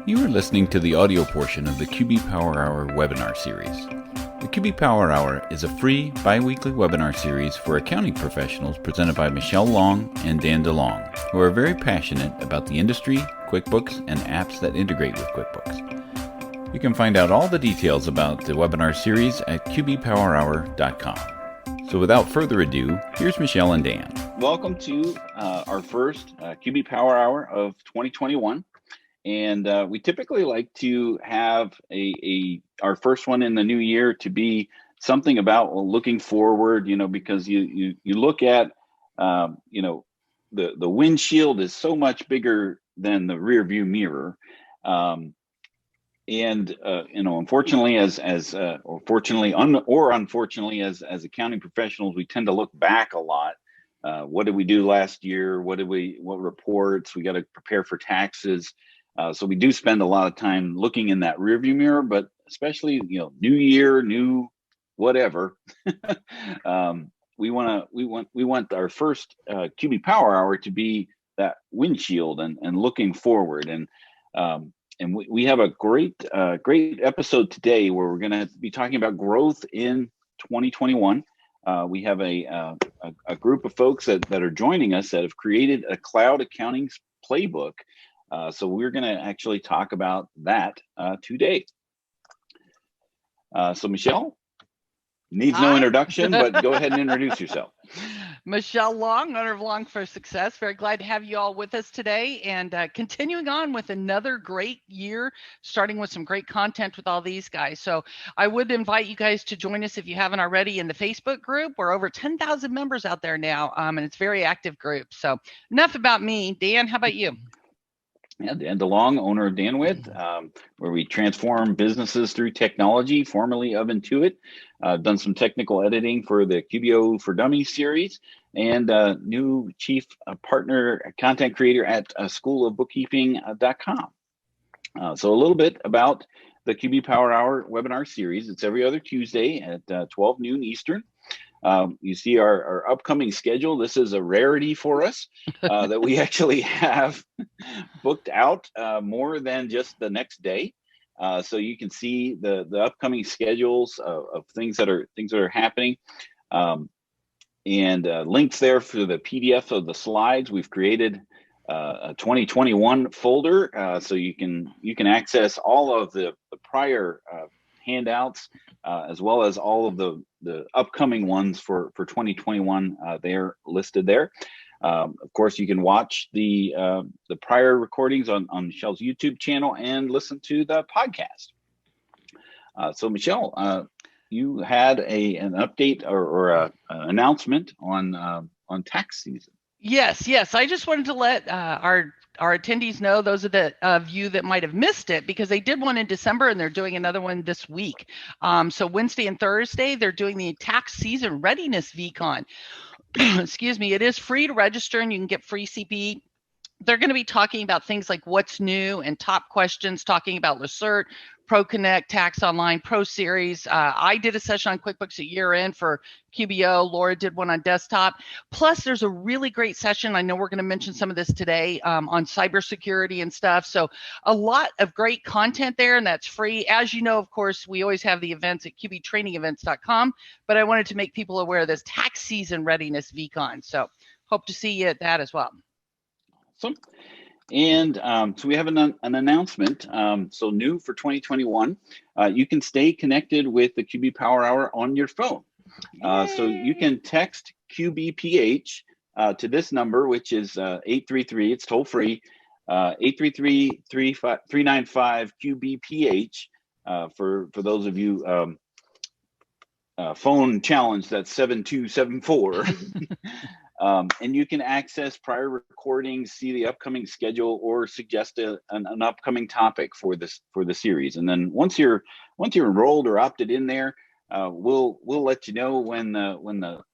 You are listening to the audio portion of the QB Power Hour webinar series. The QB Power Hour is a free biweekly webinar series for accounting professionals presented by Michelle Long and Dan DeLong, who are very passionate about the industry, QuickBooks, and apps that integrate with QuickBooks. You can find out all the details about the webinar series at qbpowerhour.com. So without further ado, here's Michelle and Dan. Welcome to our first QB Power Hour of 2021. And we typically like to have our first one in the new year to be something about looking forward, because you look at, the windshield is so much bigger than the rear view mirror. Unfortunately, unfortunately, as accounting professionals, we tend to look back a lot. What did we do last year? What reports? We got to prepare for taxes. So we do spend a lot of time looking in that rearview mirror, but especially, new year, new whatever. We want our first QB Power Hour to be that windshield and looking forward. And we have a great episode today where we're going to be talking about growth in 2021. We have a group of folks that are joining us that have created a cloud accounting playbook. So we're going to actually talk about that today. So Michelle, needs no introduction, but go ahead and introduce yourself. Michelle Long, owner of Long for Success. Very glad to have you all with us today, and continuing on with another great year, starting with some great content with all these guys. So I would invite you guys to join us if you haven't already in the Facebook group. We're over 10,000 members out there now, and it's a very active group. So enough about me. Dan, how about you? Yeah, Dan DeLong, owner of Danwit, where we transform businesses through technology, formerly of Intuit. Done some technical editing for the QBO for Dummies series, and new chief partner content creator at Schoolofbookkeeping.com. So a little bit about the QB Power Hour webinar series. It's every other Tuesday at 12 noon Eastern. You see our upcoming schedule. This is a rarity for us that we actually have booked out more than just the next day. So you can see the upcoming schedules of things that are happening, and links there for the PDF of the slides. We've created a 2021 folder, so you can access all of the prior handouts, as well as all of the upcoming ones for 2021. They're listed there. Of course, you can watch the prior recordings on Michelle's YouTube channel and listen to the podcast. So Michelle, you had an update or an announcement on tax season. Yes. I just wanted to let our attendees know, those of you that might have missed it, because they did one in December and they're doing another one this week. So Wednesday and Thursday, they're doing the tax season readiness VCon. Excuse me. It is free to register and you can get free CPE. They're going to be talking about things like what's new and top questions, talking about Lacert, ProConnect, Tax Online, Pro Series. I did a session on QuickBooks at year end for QBO. Laura did one on desktop. Plus, there's a really great session. I know we're going to mention some of this today on cybersecurity and stuff. So a lot of great content there, and that's free. As you know, of course, we always have the events at qbtrainingevents.com, but I wanted to make people aware of this tax season readiness VCon. So hope to see you at that as well. Awesome. And so we have an announcement. So new for 2021, you can stay connected with the QB Power Hour on your phone. So you can text QBPH to this number, which is 833. It's toll free, 833-395-QBPH. For those of you phone challenged, that's 7274. And you can access prior recordings, see the upcoming schedule, or suggest an upcoming topic for the series. And then once you're enrolled or opted in there, we'll let you know when the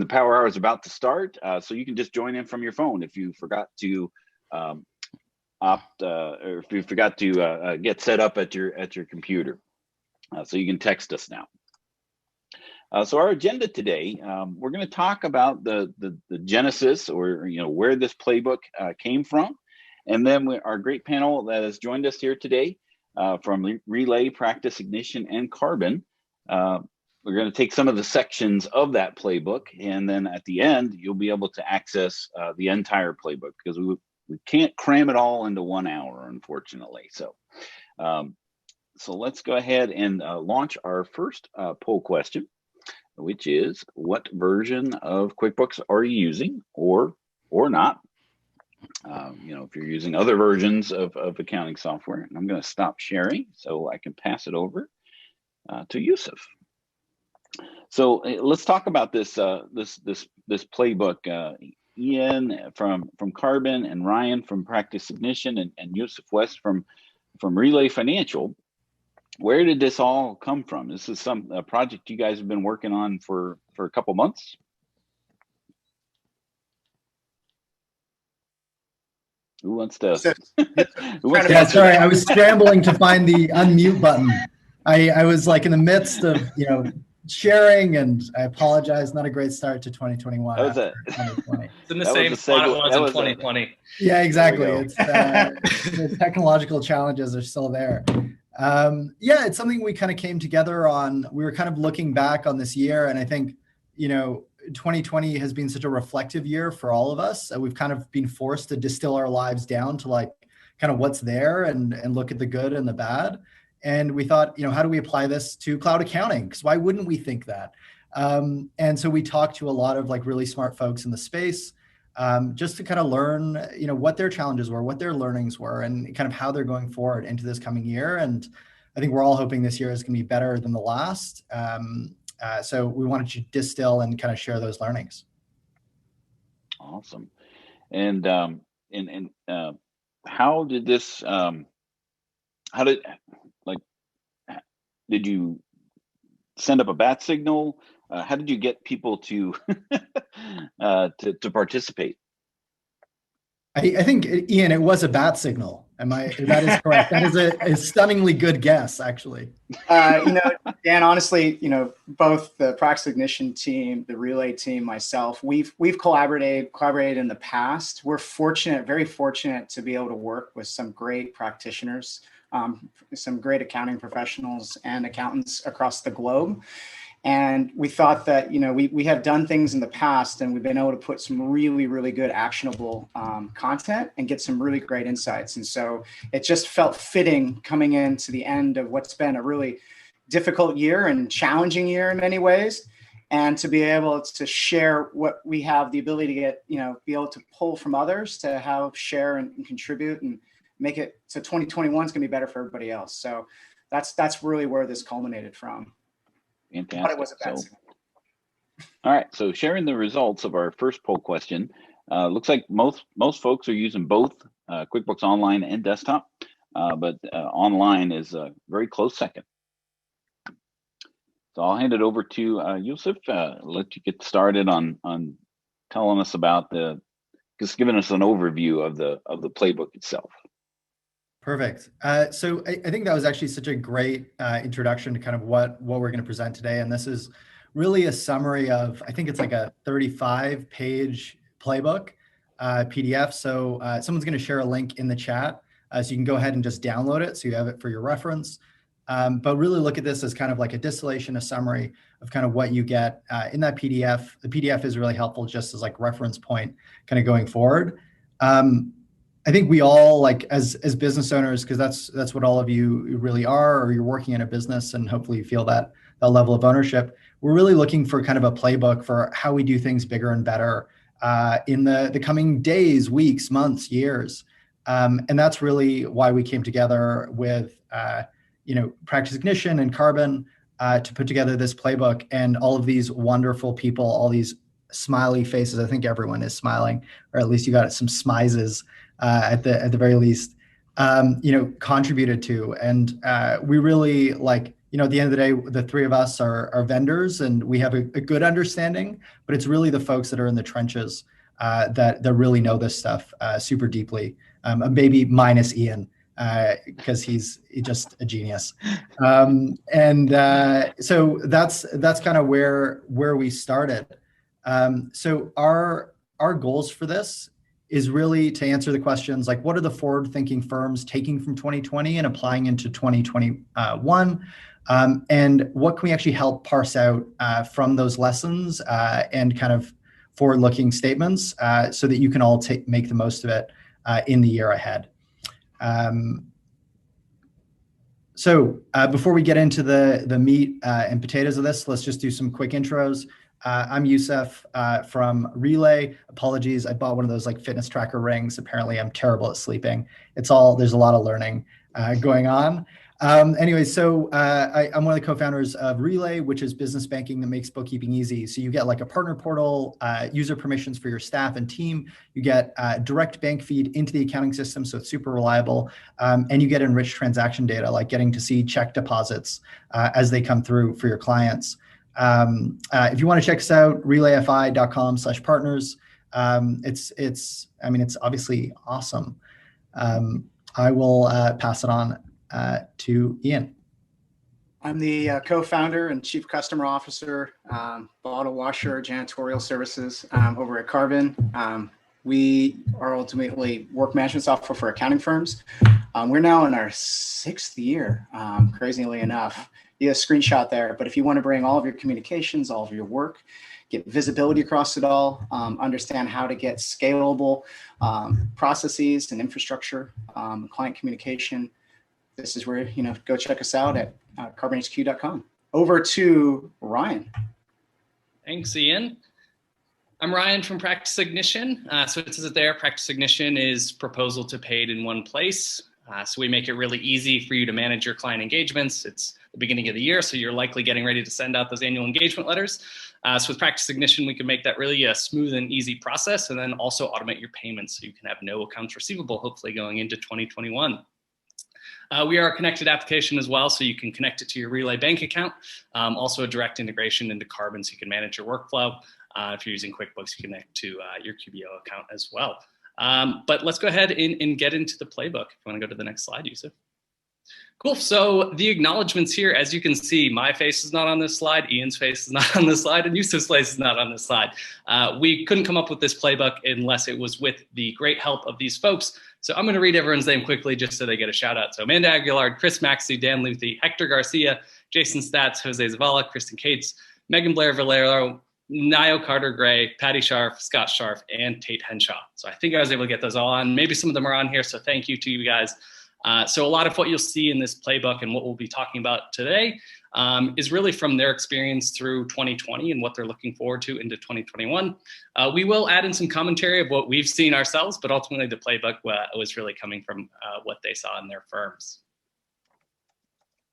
Power Hour is about to start. So you can just join in from your phone if you forgot to opt, or if you forgot to get set up at your computer. So you can text us now. So our agenda today, we're going to talk about the genesis, or where this playbook came from, And then our great panel that has joined us here today from Relay, Practice, Ignition, and Karbon. We're going to take some of the sections of that playbook, and then at the end, you'll be able to access the entire playbook, because we can't cram it all into 1 hour, unfortunately. So, so let's go ahead and launch our first poll question, which is, what version of QuickBooks are you using, or not? If you're using other versions of accounting software. And I'm going to stop sharing so I can pass it over to Yoseph. So let's talk about this this playbook. Ian from Karbon, and Ryan from Practice Ignition, and Yoseph West from Relay Financial. Where did this all come from? This is a project you guys have been working on for a couple months. Who wants to? Yeah, sorry, I was scrambling to find the unmute button. I was like in the midst of sharing, and I apologize. Not a great start to 2021. That was it. 2020. It's in the same spot it was in 2020. Yeah, exactly. It's the technological challenges are still there. Yeah, it's something we kind of came together on. We were kind of looking back on this year, and I think 2020 has been such a reflective year for all of us. We've kind of been forced to distill our lives down to like kind of what's there and look at the good and the bad. And we thought, how do we apply this to cloud accounting? Because why wouldn't we think that? And so we talked to a lot of like really smart folks in the space, just to kind of learn, what their challenges were, what their learnings were, and kind of how they're going forward into this coming year. And I think we're all hoping this year is going to be better than the last. So we wanted to distill and kind of share those learnings. Awesome. And how did this? Did you send up a bat signal? How did you get people to to participate? I think, Ian, it was a bat signal. That is correct. That is a stunningly good guess, actually. Dan, honestly, both the Practice Ignition team, the Relay team, myself, we've collaborated in the past. We're very fortunate to be able to work with some great practitioners, some great accounting professionals and accountants across the globe. And we thought that, we have done things in the past, and we've been able to put some really, really good actionable content and get some really great insights. And so it just felt fitting coming into the end of what's been a really difficult year and challenging year in many ways. And to be able to share what we have the ability to get, be able to pull from others to how share and contribute and make it so 2021 is going to be better for everybody else. So that's really where this culminated from. Fantastic. But it was a bad signal. All right, so sharing the results of our first poll question, looks like most folks are using both QuickBooks Online and Desktop, but online is a very close second. So I'll hand it over to Yoseph. Let you get started on telling us about just giving us an overview of the playbook itself. Perfect. So I think that was actually such a great introduction to kind of what we're going to present today. And this is really a summary of, I think it's like a 35-page playbook PDF. So someone's going to share a link in the chat, so you can go ahead and just download it so you have it for your reference. But really look at this as kind of like a distillation, a summary of kind of what you get in that PDF. The PDF is really helpful just as like reference point kind of going forward. I think we all, like as business owners, because that's what all of you really are, or you're working in a business and hopefully you feel that level of ownership. We're really looking for kind of a playbook for how we do things bigger and better in the coming days, weeks, months, years. And that's really why we came together with Practice Ignition and Karbon to put together this playbook, and all of these wonderful people, all these smiley faces. I think everyone is smiling, or at least you got some smizes at the very least, contributed to. And we really at the end of the day, the three of us are vendors, and we have a good understanding, but it's really the folks that are in the trenches that really know this stuff super deeply, maybe minus Ian, because he's just a genius. So that's kind of where we started. So our goals for this is really to answer the questions like, what are the forward-thinking firms taking from 2020 and applying into 2021? And what can we actually help parse out from those lessons and kind of forward-looking statements so that you can all make the most of it in the year ahead. So before we get into the meat and potatoes of this, let's just do some quick intros. I'm Yoseph from Relay. Apologies, I bought one of those like fitness tracker rings. Apparently I'm terrible at sleeping. There's a lot of learning going on. Anyway, so I'm one of the co-founders of Relay, which is business banking that makes bookkeeping easy. So you get like a partner portal, user permissions for your staff and team. You get direct bank feed into the accounting system, so it's super reliable. And you get enriched transaction data, like getting to see check deposits as they come through for your clients. If you want to check us out, relayfi.com/partners. It's obviously awesome. I will pass it on to Ian. I'm the co-founder and chief customer officer, bottle washer, janitorial services over at Karbon. We are ultimately work management software for accounting firms. We're now in our 6th year, crazily enough. You have a screenshot there, but if you want to bring all of your communications, all of your work, get visibility across it all, understand how to get scalable processes and infrastructure, client communication, this is where, go check us out at karbonhq.com. Over to Ryan. Thanks, Ian. I'm Ryan from Practice Ignition. So it says it there, Practice Ignition is proposal to paid in one place. So we make it really easy for you to manage your client engagements. It's the beginning of the year, so you're likely getting ready to send out those annual engagement letters. So with Practice Ignition, we can make that really a smooth and easy process, and then also automate your payments so you can have no accounts receivable, hopefully going into 2021. We are a connected application as well, so you can connect it to your Relay bank account. Also a direct integration into Karbon so you can manage your workflow. If you're using QuickBooks, you can connect to your QBO account as well. But let's go ahead and get into the playbook. If you want to go to the next slide, Yosef. Cool. So the acknowledgements here, as you can see, my face is not on this slide, Ian's face is not on this slide, and Yosef's face is not on this slide. We couldn't come up with this playbook unless it was with the great help of these folks. So I'm going to read everyone's name quickly just so they get a shout out. So Amanda Aguilar, Chris Maxey, Dan Luthi, Hector Garcia, Jason Stats, Jose Zavala, Kristen Cates, Megan Blair Valero, Nio Carter Gray, Patty Scharf, Scott Scharf, and Tate Henshaw. So I think I was able to get those all on. Maybe some of them are on here, so thank you to you guys. So a lot of what you'll see in this playbook and what we'll be talking about today is really from their experience through 2020 and what they're looking forward to into 2021. We will add in some commentary of what we've seen ourselves, but ultimately the playbook was really coming from what they saw in their firms.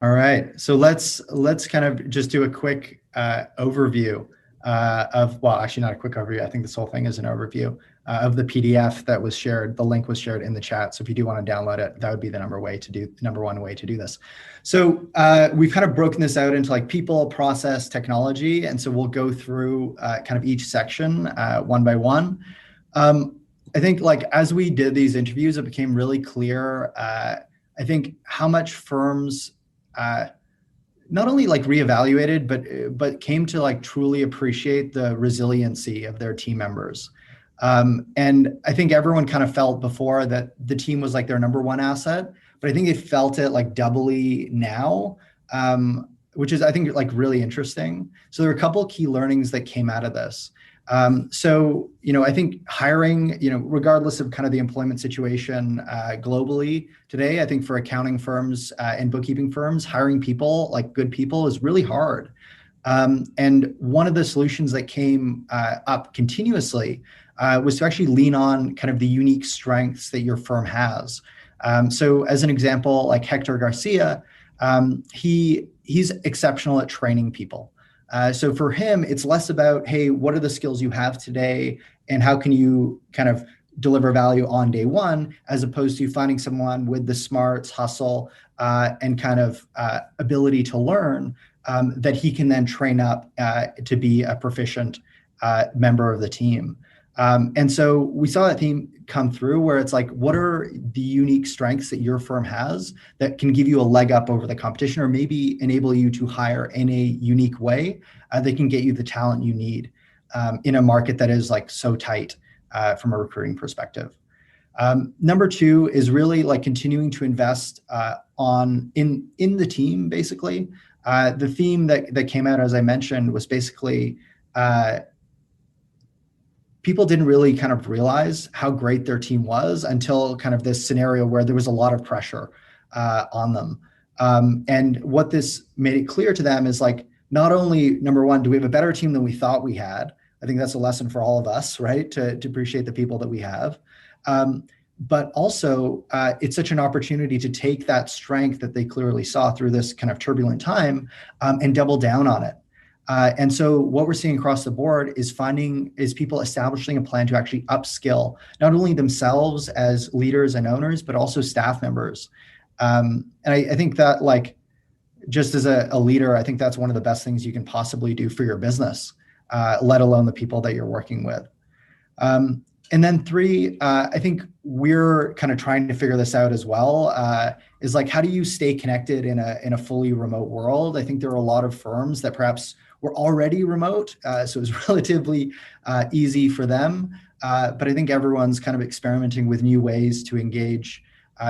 All right, so let's kind of just do a quick overview of, well, actually not a quick overview. I think this whole thing is an overview of the PDF that was shared. The link was shared in the chat. So if you do want to download it, that would be the number one way to do this. So we've kind of broken this out into like people, process, technology. And so we'll go through kind of each section one by one. I think like as we did these interviews, it became really clear, I think how much firms not only like reevaluated, but came to like truly appreciate the resiliency of their team members. And I think everyone kind of felt before that the team was like their number one asset, but I think they felt it like doubly now, which is, I think, like really interesting. So there were a couple of key learnings that came out of this. So, I think hiring, regardless of kind of the employment situation globally today, I think for accounting firms and bookkeeping firms, hiring people, like good people, is really hard. And one of the solutions that came up continuously was to actually lean on kind of the unique strengths that your firm has. So as an example, like Hector Garcia, he's exceptional at training people. So for him, it's less about, hey, what are the skills you have today and how can you kind of deliver value on day one, as opposed to finding someone with the smarts, hustle, and kind of ability to learn that he can then train up to be a proficient member of the team. And so we saw that theme come through where it's like, what are the unique strengths that your firm has that can give you a leg up over the competition, or maybe enable you to hire in a unique way that can get you the talent you need in a market that is like so tight from a recruiting perspective. Number two is really like continuing to invest in the team, basically. The theme that came out, as I mentioned, was basically people didn't really kind of realize how great their team was until kind of this scenario where there was a lot of pressure on them. And what this made it clear to them is like, not only, number one, do we have a better team than we thought we had? I think that's a lesson for all of us, right? To appreciate the people that we have. But also, it's such an opportunity to take that strength that they clearly saw through this kind of turbulent time and double down on it. And so what we're seeing across the board is people establishing a plan to actually upskill not only themselves as leaders and owners, but also staff members. And I think that, like, just as a leader, I think that's one of the best things you can possibly do for your business, let alone the people that you're working with. And then three, I think we're kind of trying to figure this out as well, is like, how do you stay connected in a fully remote world? I think there are a lot of firms that perhaps were already remote, so it was relatively easy for them. But I think everyone's kind of experimenting with new ways to engage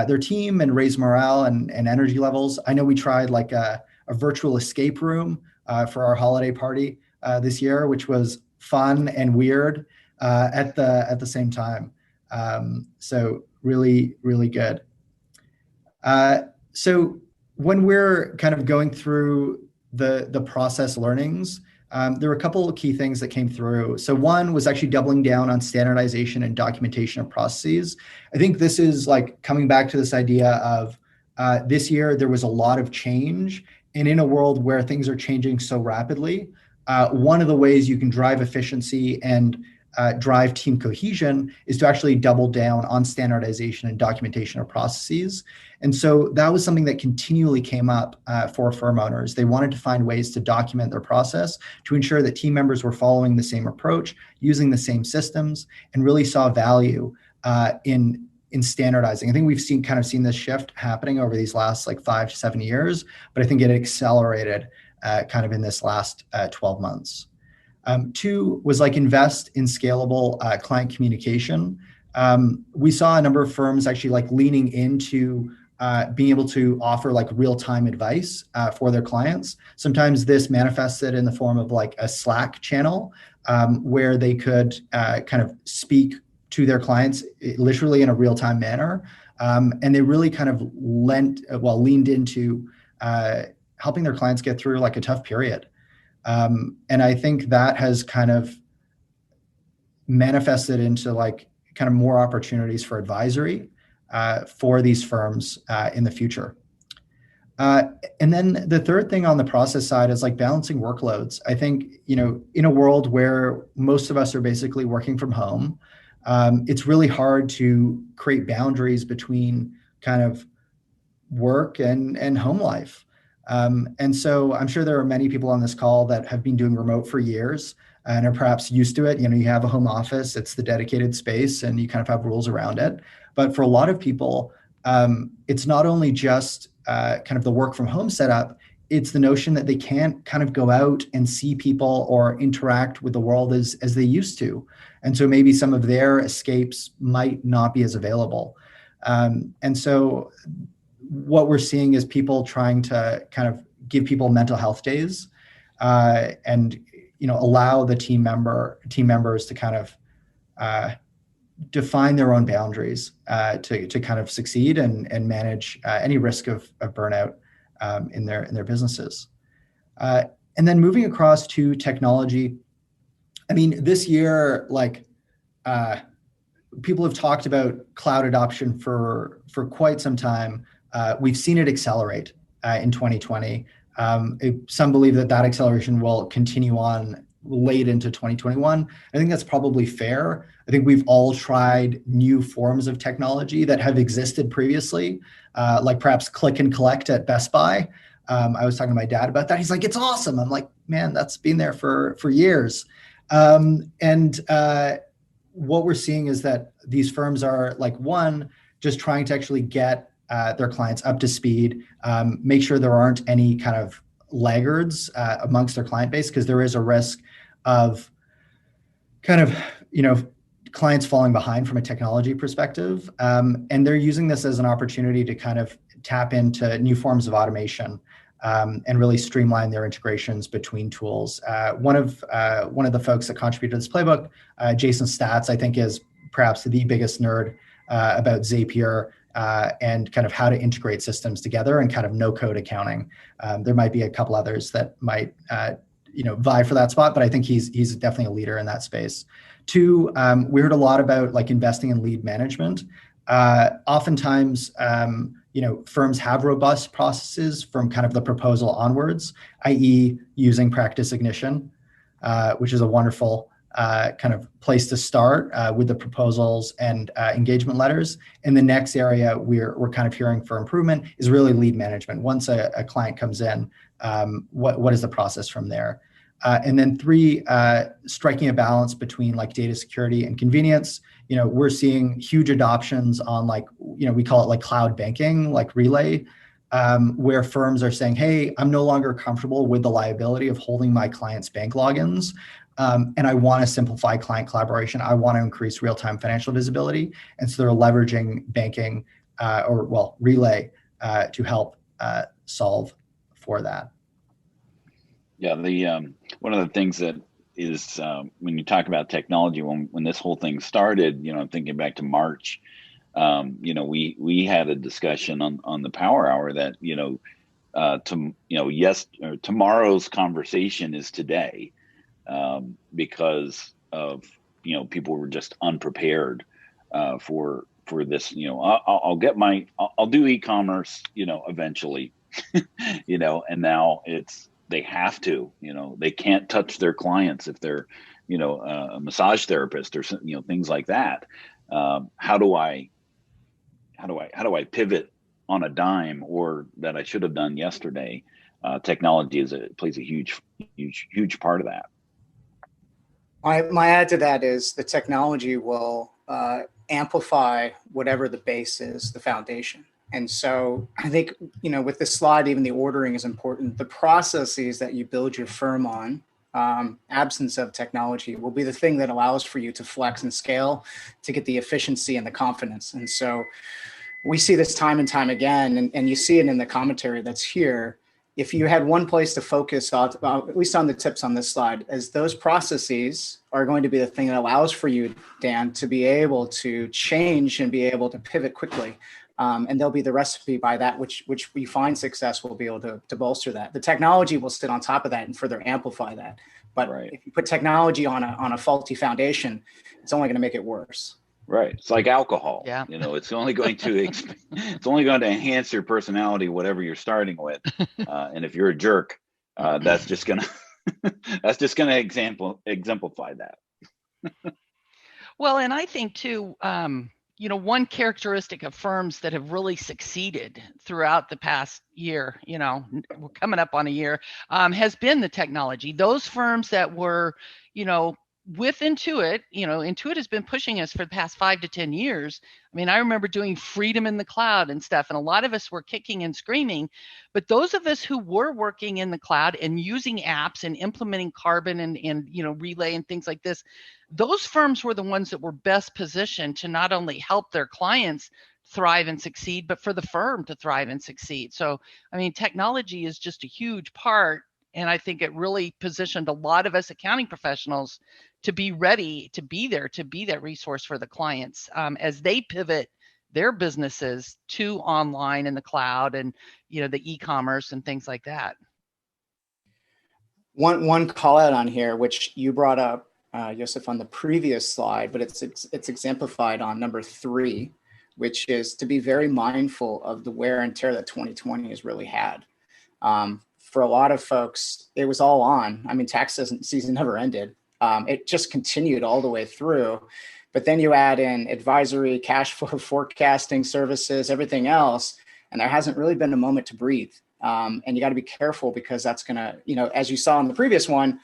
their team and raise morale and energy levels. I know we tried like a virtual escape room for our holiday party this year, which was fun and weird at the same time. So really, really good. So when we're kind of going through the process learnings, there were a couple of key things that came through. So one was actually doubling down on standardization and documentation of processes. I think this is like coming back to this idea of this year, there was a lot of change. And in a world where things are changing so rapidly, one of the ways you can drive efficiency and drive team cohesion is to actually double down on standardization and documentation of processes. And so that was something that continually came up for firm owners. They wanted to find ways to document their process to ensure that team members were following the same approach, using the same systems, and really saw value in standardizing. I think we've seen this shift happening over these last like 5 to 7 years, but I think it accelerated kind of in this last 12 months. Two was like invest in scalable client communication. We saw a number of firms actually like leaning into being able to offer like real-time advice for their clients. Sometimes this manifested in the form of like a Slack channel where they could kind of speak to their clients literally in a real-time manner. And they really kind of leaned into helping their clients get through like a tough period. And I think that has kind of manifested into like kind of more opportunities for advisory for these firms in the future. And then the third thing on the process side is like balancing workloads. I think, in a world where most of us are basically working from home, it's really hard to create boundaries between kind of work and home life. And so I'm sure there are many people on this call that have been doing remote for years and are perhaps used to it. You have a home office, it's the dedicated space, and you kind of have rules around it. But for a lot of people, it's not only just kind of the work from home setup, it's the notion that they can't kind of go out and see people or interact with the world as they used to. And so maybe some of their escapes might not be as available. And so what we're seeing is people trying to kind of give people mental health days and allow the team members to kind of define their own boundaries to kind of succeed and manage any risk of burnout in their businesses. And then moving across to technology, I mean, this year, like people have talked about cloud adoption for quite some time. We've seen it accelerate in 2020. Some believe that acceleration will continue on late into 2021. I think that's probably fair. I think we've all tried new forms of technology that have existed previously, like perhaps click and collect at Best Buy. I was talking to my dad about that. He's like, it's awesome. I'm like, man, that's been there for years. And what we're seeing is that these firms are like, one, just trying to actually get their clients up to speed, make sure there aren't any kind of laggards amongst their client base, because there is a risk of kind of, clients falling behind from a technology perspective. And they're using this as an opportunity to kind of tap into new forms of automation and really streamline their integrations between tools. One of the folks that contributed to this playbook, Jason Stats, I think is perhaps the biggest nerd about Zapier and kind of how to integrate systems together and kind of no-code accounting. There might be a couple others that might vie for that spot, but I think he's definitely a leader in that space. Two, we heard a lot about like investing in lead management. Oftentimes, firms have robust processes from kind of the proposal onwards, i.e. using Practice Ignition, which is a wonderful kind of place to start with the proposals and engagement letters. And the next area we're kind of hearing for improvement is really lead management. Once a client comes in, what is the process from there? And then three, striking a balance between like data security and convenience. We're seeing huge adoptions on we call it like cloud banking, like Relay, where firms are saying, hey, I'm no longer comfortable with the liability of holding my clients' bank logins. And I want to simplify client collaboration. I want to increase real-time financial visibility. And so they're leveraging banking Relay to help solve for that. Yeah, one of the things that is when you talk about technology, when this whole thing started, I'm thinking back to March. We had a discussion on the Power Hour that tomorrow's conversation is today, because of people were just unprepared for this. I'll do e-commerce eventually, and now they have to, they can't touch their clients if they're, a massage therapist or things like that. How do I pivot on a dime, or that I should have done yesterday? Technology plays a huge part of that. My add to that is the technology will amplify whatever the base is, the foundation. And so I think, with this slide, even the ordering is important. The processes that you build your firm on, absence of technology, will be the thing that allows for you to flex and scale to get the efficiency and the confidence. And so we see this time and time again, and you see it in the commentary that's here. If you had one place to focus on, at least on the tips on this slide, as those processes are going to be the thing that allows for you, Dan, to be able to change and be able to pivot quickly. And they'll be the recipe by that, which we find success will be able to bolster that. The technology will sit on top of that and further amplify that. But If you put technology on a faulty foundation, it's only going to make it worse. Right. It's like alcohol. Yeah. It's only going to enhance your personality, whatever you're starting with. And if you're a jerk, that's just gonna exemplify that. Well, and I think too, one characteristic of firms that have really succeeded throughout the past year, we're coming up on a year, has been the technology. Those firms that were, with Intuit, Intuit has been pushing us for the past 5 to 10 years. I mean, I remember doing freedom in the cloud and stuff, and a lot of us were kicking and screaming. But those of us who were working in the cloud and using apps and implementing Karbon and Relay and things like this, those firms were the ones that were best positioned to not only help their clients thrive and succeed, but for the firm to thrive and succeed. So, I mean, technology is just a huge part. And I think it really positioned a lot of us accounting professionals to be ready to be there, to be that resource for the clients as they pivot their businesses to online and the cloud and, the e-commerce and things like that. One call out on here, which you brought up, Yoseph, on the previous slide, but it's exemplified on number 3, which is to be very mindful of the wear and tear that 2020 has really had. For a lot of folks, it was all on. I mean, tax season never ended. It just continued all the way through. But then you add in advisory, cash flow forecasting services, everything else, and there hasn't really been a moment to breathe. And you got to be careful, because that's going to, as you saw in the previous one,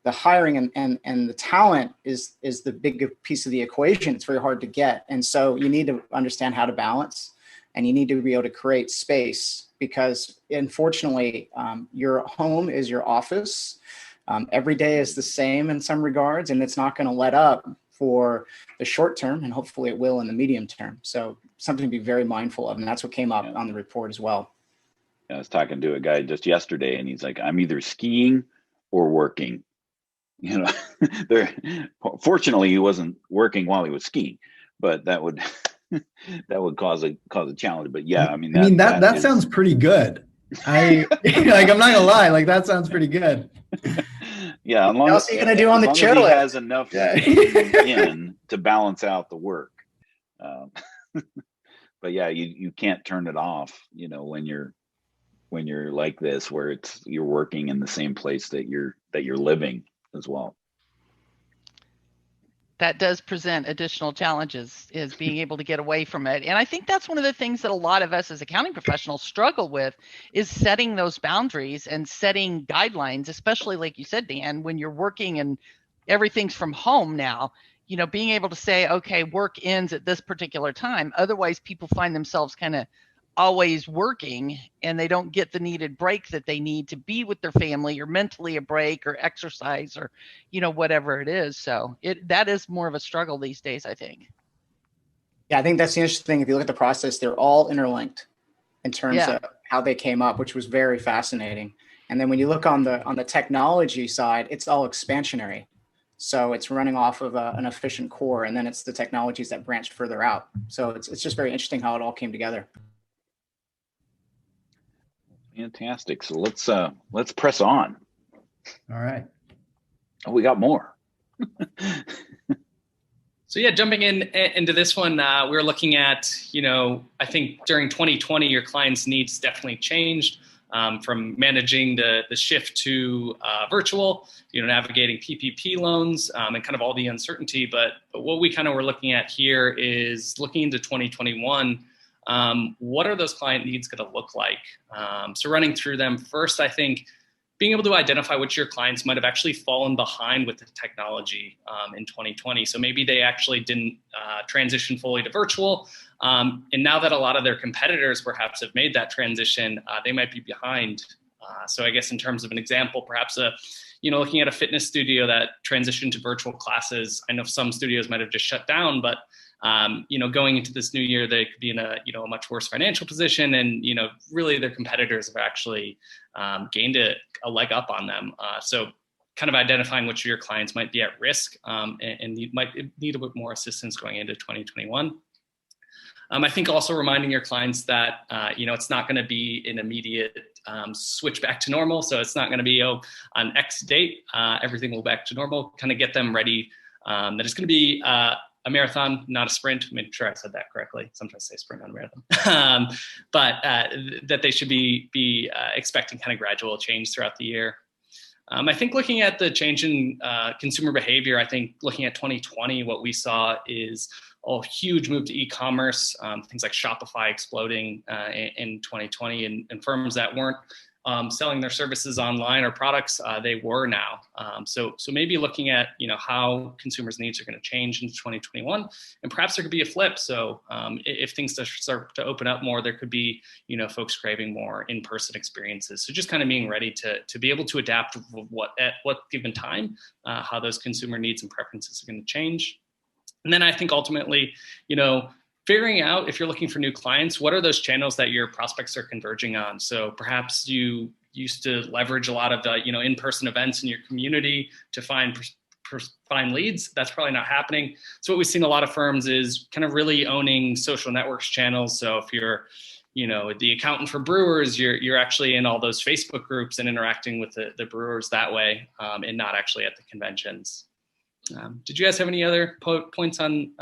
the hiring and the talent is the big piece of the equation. It's very hard to get. And so you need to understand how to balance, and you need to be able to create space, because unfortunately, your home is your office. Every day is the same in some regards, and it's not going to let up for the short term, and hopefully it will in the medium term. So something to be very mindful of. And that's what came up on the report as well. I was talking to a guy just yesterday, and he's like, I'm either skiing or working. You know, fortunately, he wasn't working while he was skiing, but that would cause a challenge. But yeah, I mean, that sounds pretty good. I'm not gonna lie, like that sounds pretty good. Yeah, what else are you gonna do on the chairlift? He has enough in to balance out the work. But yeah, you can't turn it off. You know, when you're like this, where you're working in the same place that you're living as well. That does present additional challenges, is being able to get away from it. And I think that's one of the things that a lot of us as accounting professionals struggle with, is setting those boundaries and setting guidelines, especially like you said, Dan, when you're working and everything's from home now, you know, being able to say, okay, work ends at this particular time. Otherwise, people find themselves kind of always working, and they don't get the needed break that they need to be with their family, or mentally a break, or exercise, or, you know, whatever it is. So that is more of a struggle these days, I think. Yeah, I think that's the interesting thing. If you look at the process, they're all interlinked in terms of how they came up, which was very fascinating. And then when you look on the technology side, it's all expansionary. So it's running off of an efficient core, and then it's the technologies that branch further out. So it's just very interesting how it all came together. Fantastic. So let's press on. All right. Oh, we got more. So yeah, jumping into this one, we were looking at, you know, I think during 2020, your clients' needs definitely changed, from managing the shift to virtual, you know, navigating PPP loans, and kind of all the uncertainty. But what we kind of were looking at here is looking into 2021. What are those client needs going to look like? So running through them first, I think being able to identify which your clients might have actually fallen behind with the technology in 2020. So maybe they actually didn't transition fully to virtual. And now that a lot of their competitors perhaps have made that transition, they might be behind. So I guess in terms of an example, perhaps looking at a fitness studio that transitioned to virtual classes. I know some studios might have just shut down, but going into this new year, they could be in a much worse financial position, and really their competitors have actually gained a leg up on them. So kind of identifying which of your clients might be at risk and might need a bit more assistance going into 2021. I think also reminding your clients that it's not going to be an immediate switch back to normal. So it's not going to be on X date everything will back to normal. Kind of get them ready. That it's going to be a marathon, not a sprint. Make sure I said that correctly. Sometimes I say sprint, not a marathon. But that they should be expecting kind of gradual change throughout the year. I think looking at the change in consumer behavior, I think looking at 2020, what we saw is a huge move to e-commerce, things like Shopify exploding in 2020, and firms that weren't selling their services online or products, they were now. So maybe looking at how consumers' needs are going to change into 2021, and perhaps there could be a flip. So if things start to open up more, there could be folks craving more in-person experiences. So just kind of being ready to be able to adapt at what given time, how those consumer needs and preferences are going to change. And then I think ultimately, figuring out if you're looking for new clients, what are those channels that your prospects are converging on? So perhaps you used to leverage a lot of the, in-person events in your community to find leads. That's probably not happening. So what we've seen a lot of firms is kind of really owning social networks channels. So if you're, the accountant for brewers, you're actually in all those Facebook groups and interacting with the brewers that way, and not actually at the conventions. Did you guys have any other points on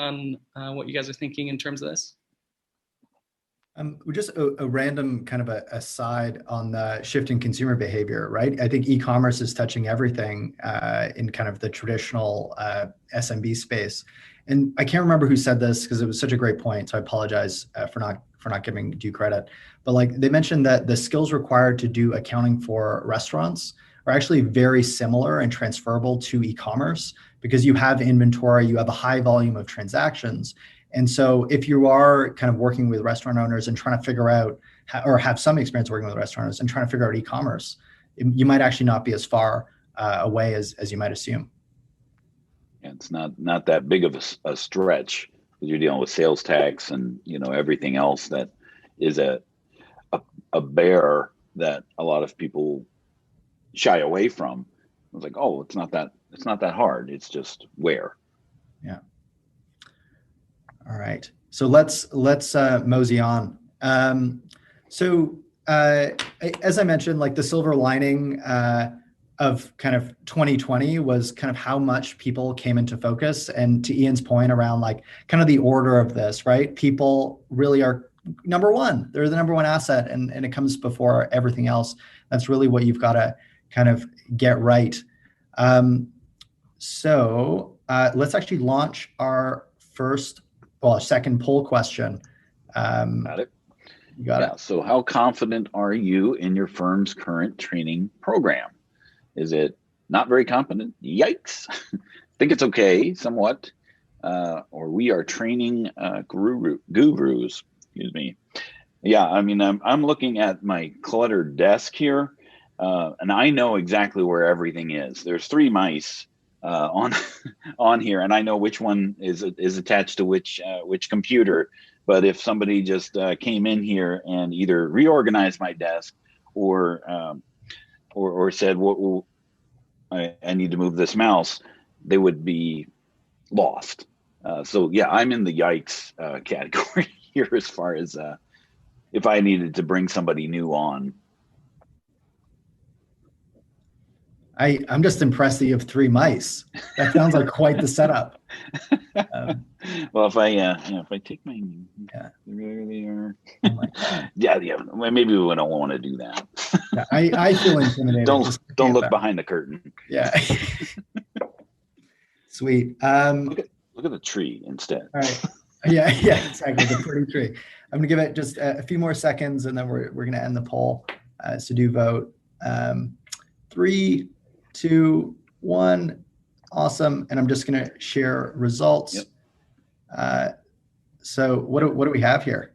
what you guys are thinking in terms of this? Just a random kind of aside on the shift in consumer behavior, right? I think e-commerce is touching everything in kind of the traditional SMB space. And I can't remember who said this because it was such a great point. So I apologize for not giving due credit. But like they mentioned that the skills required to do accounting for restaurants are actually very similar and transferable to e-commerce, because you have inventory, you have a high volume of transactions. And so if you are kind of working with restaurant owners and trying to figure out, or have some experience working with restaurant owners and trying to figure out e-commerce, you might actually not be as far away as you might assume. And it's not that big of a stretch, because you're dealing with sales tax and everything else that is a bear that a lot of people shy away from. I was like, oh, it's not that hard. It's just where. Yeah. All right. So let's mosey on. As I mentioned, like the silver lining of kind of 2020 was kind of how much people came into focus. And to Ian's point around like kind of the order of this, right? People really are number one. They're the number one asset, and it comes before everything else. That's really what you've got to kind of get right. Let's actually launch our second poll question. Got it. You got it. So how confident are you in your firm's current training program? Is it not very confident? Yikes. Think it's okay, somewhat. Or we are training gurus. Excuse me. Yeah, I mean, I'm looking at my cluttered desk here, and I know exactly where everything is. There's 3 mice on here, and I know which one is attached to which computer. But if somebody just came in here and either reorganized my desk or said, well, I need to move this mouse, they would be lost. So yeah, I'm in the yikes category here as far as if I needed to bring somebody new on. I'm just impressed that you have 3 mice. That sounds like quite the setup. Well, if I take my, there they are. Oh my God. yeah. Well, maybe we don't want to do that. Yeah, I feel intimidated. Don't look behind the curtain. Yeah. Sweet. Look at the tree instead. All right. Yeah, exactly. The pretty tree. I'm gonna give it just a few more seconds, and then we're gonna end the poll. So do vote. 3, 2, 1. Awesome. And I'm just going to share results. Yep. So what do we have here?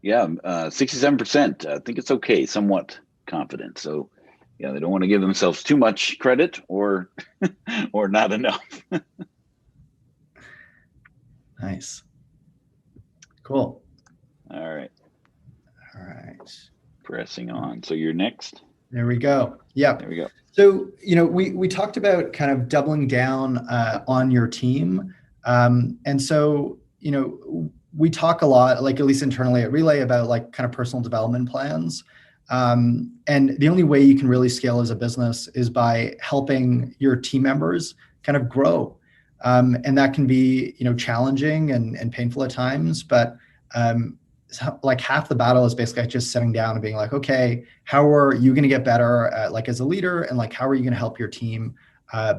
Yeah, 67%. I think it's okay, somewhat confident. So yeah, they don't want to give themselves too much credit or not enough. Nice. Cool. All right. Pressing on. So you're next. There we go. Yeah. There we go. So, we talked about kind of doubling down on your team. And so, we talk a lot, like at least internally at Relay, about like kind of personal development plans. And the only way you can really scale as a business is by helping your team members kind of grow. And that can be, challenging and painful at times, but like half the battle is basically just sitting down and being like, okay, how are you going to get better like as a leader, and like how are you going to help your team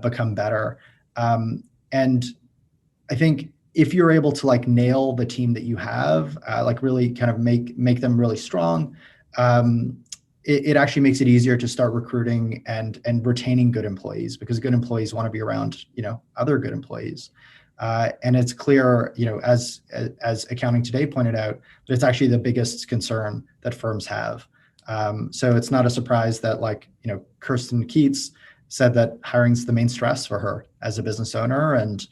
become better? And I think if you're able to like nail the team that you have, like really kind of make them really strong, it actually makes it easier to start recruiting and retaining good employees, because good employees want to be around other good employees. And it's clear, as Accounting Today pointed out, that it's actually the biggest concern that firms have. So it's not a surprise that Kirsten Keats said that hiring's the main stress for her as a business owner. And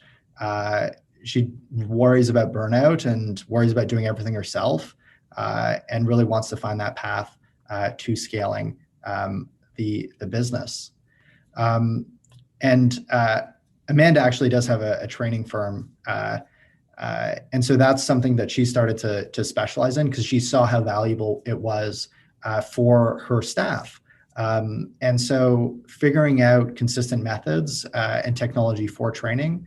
she worries about burnout and worries about doing everything herself, and really wants to find that path to scaling the business. Amanda actually does have a training firm. And so that's something that she started to specialize in, because she saw how valuable it was for her staff. And so figuring out consistent methods and technology for training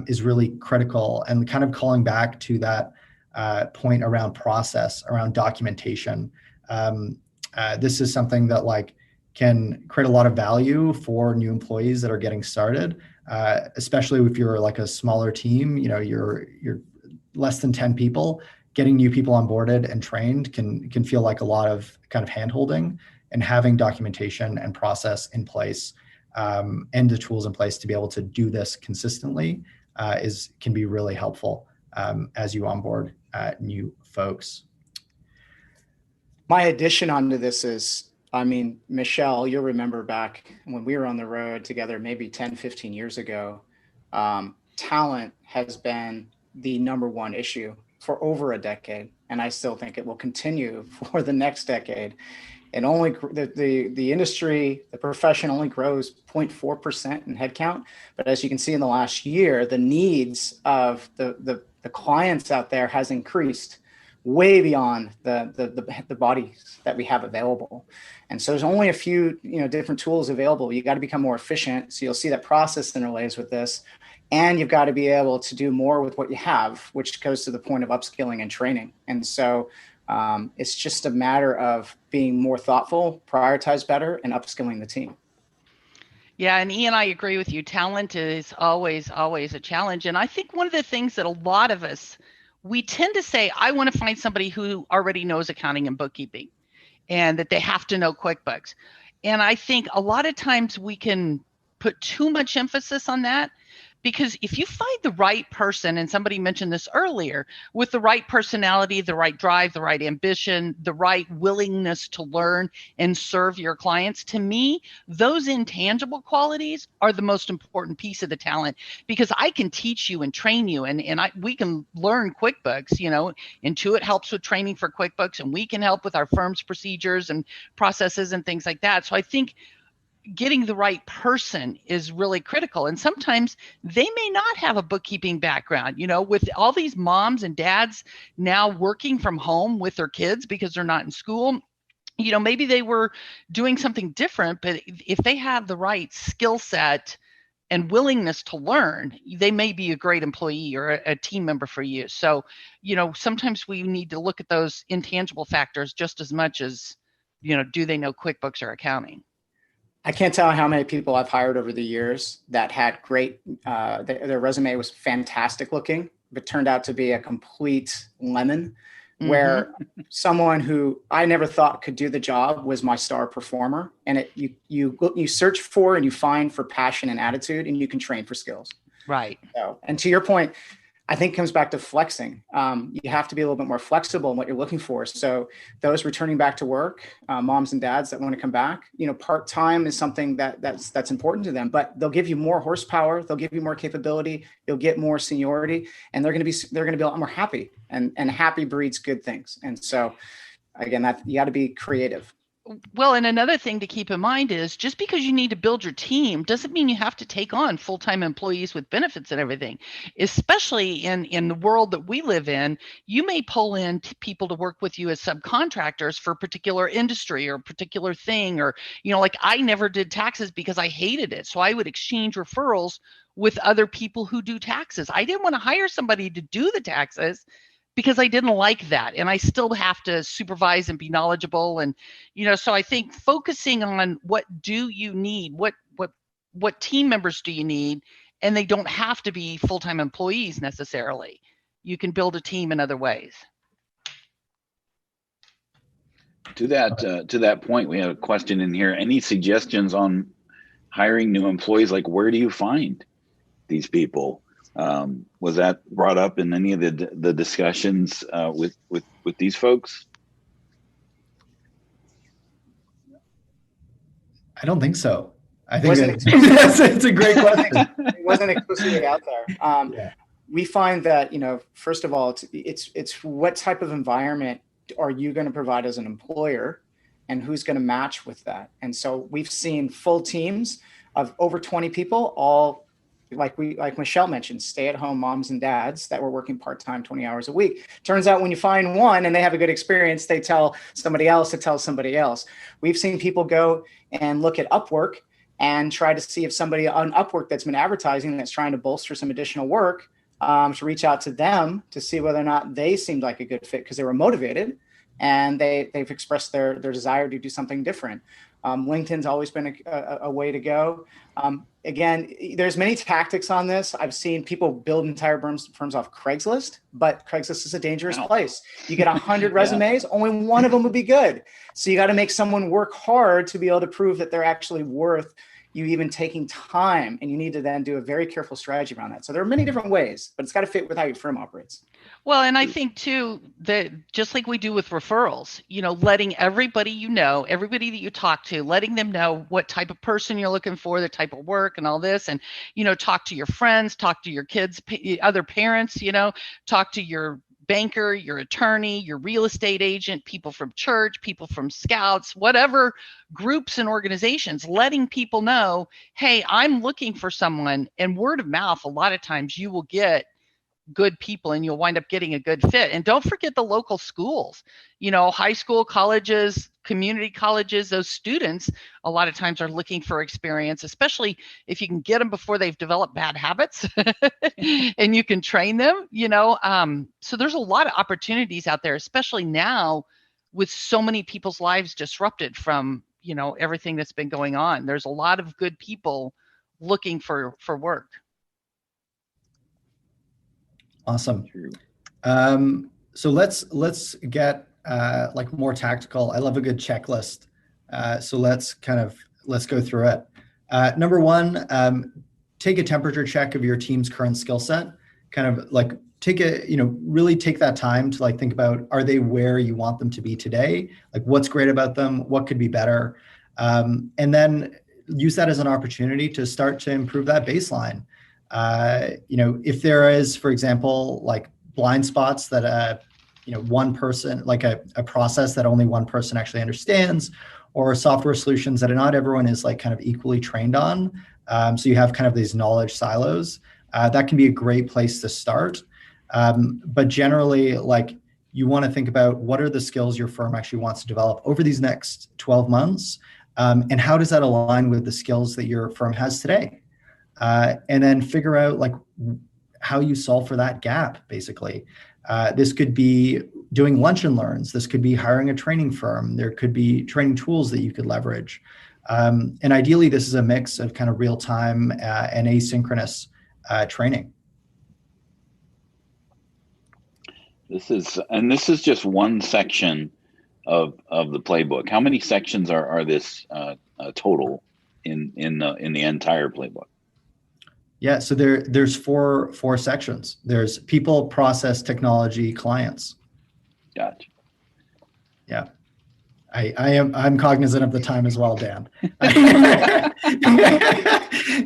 is really critical, and kind of calling back to that point around process, around documentation. This is something that can create a lot of value for new employees that are getting started. Especially if you're like a smaller team, you're less than 10 people. Getting new people onboarded and trained can feel like a lot of kind of handholding, and having documentation and process in place and the tools in place to be able to do this consistently can be really helpful as you onboard new folks. My addition onto this is, Michelle, you'll remember back when we were on the road together, maybe 10, 15 years ago, talent has been the number one issue for over a decade, and I still think it will continue for the next decade. And only the industry, the profession only grows 0.4% in headcount. But as you can see in the last year, the needs of the clients out there has increased way beyond the bodies that we have available. And so there's only a few different tools available. You got to become more efficient. So you'll see that process interlays with this. And you've got to be able to do more with what you have, which goes to the point of upskilling and training. And so it's just a matter of being more thoughtful, prioritize better, and upskilling the team. Yeah, and Ian, I agree with you. Talent is always a challenge. And I think one of the things that a lot of us, we tend to say, I want to find somebody who already knows accounting and bookkeeping and that they have to know QuickBooks. And I think a lot of times we can put too much emphasis on that. Because if you find the right person, and somebody mentioned this earlier, with the right personality, the right drive, the right ambition, the right willingness to learn and serve your clients, to me, those intangible qualities are the most important piece of the talent, because I can teach you and train you, and we can learn QuickBooks. Intuit helps with training for QuickBooks, and we can help with our firm's procedures and processes and things like that. So I think getting the right person is really critical. And sometimes they may not have a bookkeeping background, with all these moms and dads now working from home with their kids because they're not in school. Maybe they were doing something different, but if they have the right skill set and willingness to learn, they may be a great employee or a team member for you. So, sometimes we need to look at those intangible factors just as much as, do they know QuickBooks or accounting? I can't tell how many people I've hired over the years that had great, their resume was fantastic looking, but turned out to be a complete lemon, where someone who I never thought could do the job was my star performer. And you search for and you find for passion and attitude, and you can train for skills. Right. So, and to your point, I think it comes back to flexing. You have to be a little bit more flexible in what you're looking for. So those returning back to work, moms and dads that want to come back, part-time is something that's important to them, but they'll give you more horsepower. They'll give you more capability. You'll get more seniority, and they're going to be a lot more happy, and happy breeds good things. And so again, you got to be creative. Well, and another thing to keep in mind is just because you need to build your team doesn't mean you have to take on full-time employees with benefits and everything. Especially in the world that we live in, you may pull in people to work with you as subcontractors for a particular industry or a particular thing, or, like I never did taxes because I hated it. So I would exchange referrals with other people who do taxes. I didn't want to hire somebody to do the taxes because I didn't like that. And I still have to supervise and be knowledgeable. And, so I think focusing on what do you need, what team members do you need, and they don't have to be full-time employees necessarily. You can build a team in other ways. To that point, we have a question in here. Any suggestions on hiring new employees? Like, where do you find these people? Was that brought up in any of the discussions with these folks? I don't think so. I think it's a great question. It wasn't explicitly out there. Yeah. We find that, first of all, it's what type of environment are you going to provide as an employer, and who's going to match with that? And so we've seen full teams of over 20 people, all like Michelle mentioned, stay-at-home moms and dads that were working part-time 20 hours a week. Turns out when you find one and they have a good experience, they tell somebody else to tell somebody else. We've seen people go and look at Upwork and try to see if somebody on Upwork that's been advertising that's trying to bolster some additional work, to reach out to them to see whether or not they seemed like a good fit, because they were motivated and they've expressed their desire to do something different. LinkedIn's always been a way to go. Again, there's many tactics on this. I've seen people build entire firms off Craigslist, but Craigslist is a dangerous place. You get 100 resumes, only one of them would be good. So you got to make someone work hard to be able to prove that they're actually worth, you even taking time, and you need to then do a very careful strategy around that. So there are many different ways, but it's got to fit with how your firm operates. Well, and I think too that just like we do with referrals, letting everybody everybody that you talk to, letting them know what type of person you're looking for, the type of work and all this, and talk to your friends, talk to your kids, other parents, talk to your banker, your attorney, your real estate agent, people from church, people from scouts, whatever groups and organizations, letting people know, hey, I'm looking for someone. And word of mouth, a lot of times you will get good people and you'll wind up getting a good fit. And don't forget the local schools, high school, colleges, community colleges. Those students a lot of times are looking for experience, especially if you can get them before they've developed bad habits and you can train them, so there's a lot of opportunities out there, especially now with so many people's lives disrupted from everything that's been going on. There's a lot of good people looking for work. Awesome. So let's get like more tactical. I love a good checklist. So let's go through it. Number one, take a temperature check of your team's current skill set. Kind of like really take that time to like think about, are they where you want them to be today? Like what's great about them? What could be better? And then use that as an opportunity to start to improve that baseline. If there is, for example, like blind spots that, one person, like a process that only one person actually understands, or software solutions that not everyone is like kind of equally trained on. So you have kind of these knowledge silos, that can be a great place to start. But generally, like you want to think about what are the skills your firm actually wants to develop over these next 12 months. And how does that align with the skills that your firm has today? And then figure out like how you solve for that gap, basically. This could be doing lunch and learns. This could be hiring a training firm. There could be training tools that you could leverage. And ideally, this is a mix of kind of real-time and asynchronous training. This is just one section of the playbook. How many sections are this total in the entire playbook? Yeah, so there's four sections. There's people, process, technology, clients. Gotcha. Yeah, I'm cognizant of the time as well, Dan.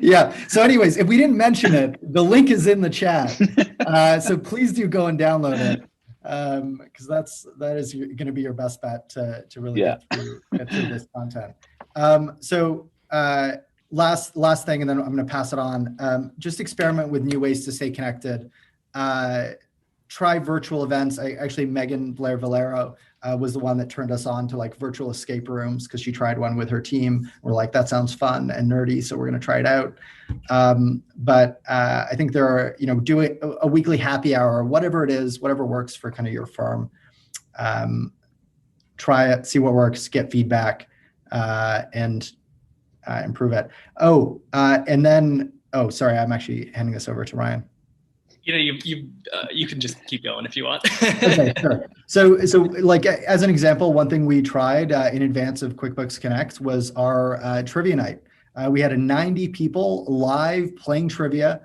Yeah. So, anyways, if we didn't mention it, the link is in the chat. So please do go and download it, because that is going to be your best bet to really get through this content. Last thing, and then I'm going to pass it on. Just experiment with new ways to stay connected. Try virtual events. Actually, Megan Blair Valero was the one that turned us on to like virtual escape rooms, because she tried one with her team. We're like, that sounds fun and nerdy, so we're going to try it out. But I think there are, do a weekly happy hour, whatever it is, whatever works for kind of your firm. Try it, see what works, get feedback, and improve it. Sorry, I'm actually handing this over to Ryan. You can just keep going if you want. Okay, sure. So like as an example, one thing we tried in advance of QuickBooks Connect was our trivia night. We had 90 people live playing trivia